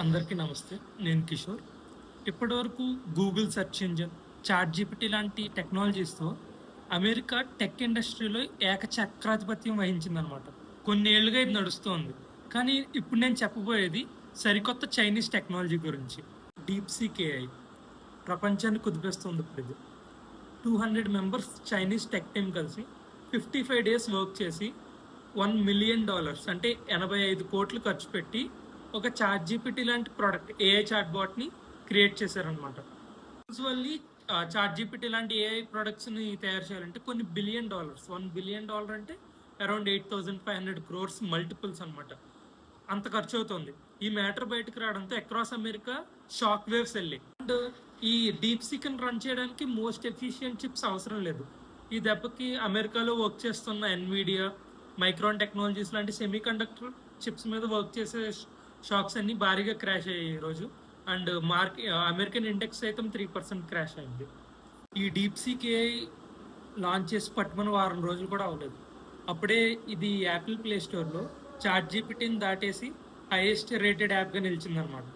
అందరికీ నమస్తే. నేను కిషోర్. ఇప్పటివరకు గూగుల్ సెర్చ్ ఇంజిన్, చాట్‌జీపీటీ లాంటి టెక్నాలజీస్‌తో అమెరికా టెక్ ఇండస్ట్రీలో ఏకచక్రాధిపత్యం వహించిందనమాట. కొన్నేళ్లుగా ఇది నడుస్తోంది. కానీ ఇప్పుడు నేను చెప్పబోయేది సరికొత్త చైనీస్ టెక్నాలజీ గురించి. డీప్‌సీక్ ఏఐ ప్రపంచాన్ని కుదిపేస్తుంది ఇప్పుడిది. 200 మెంబర్స్ చైనీస్ టెక్ టీమ్ కలిసి 55 డేస్ వర్క్ చేసి $1 మిలియన్ అంటే 85 కోట్లు ఖర్చు పెట్టి ఒక చాట్ జీపీటీ లాంటి ప్రోడక్ట్ ఏఐ చాట్ బాట్ని క్రియేట్ చేశారనమాట. యూజువల్లీ చాట్ జీపీటీ లాంటి ఏఐ ప్రొడక్ట్స్ని తయారు చేయాలంటే కొన్ని $1 బిలియన్. $1 బిలియన్ అంటే అరౌండ్ 8,500 క్రోర్స్ మల్టిపుల్స్ అనమాట. అంత ఖర్చు అవుతుంది. ఈ మ్యాటర్ బయటకు రావడంతో అక్రాస్ అమెరికా షాక్ వేవ్స్ వెళ్ళాయి. అండ్ ఈ డీప్ సీక్ని రన్ చేయడానికి మోస్ట్ ఎఫిషియంట్ చిప్స్ అవసరం లేదు. ఈ దెబ్బకి అమెరికాలో వర్క్ చేస్తున్న ఎన్విడియా, మైక్రాన్ టెక్నాలజీస్ లాంటి సెమీ కండక్టర్ చిప్స్ మీద వర్క్ చేసే షాక్స్ అన్ని భారీగా క్రాష్ అయ్యాయి ఈరోజు. అండ్ అమెరికన్ ఇండెక్స్ సైతం 3% క్రాష్ అయింది. ఈ డీప్ సీక్ ఏఐ లాంచ్ చేసి పట్టుమని వారం రోజులు కూడా అవ్వలేదు. అప్పుడే ఇది యాపిల్ ప్లే స్టోర్లో చాట్ జీపీటీని దాటేసి హైయెస్ట్ రేటెడ్ యాప్గా నిలిచిందనమాట.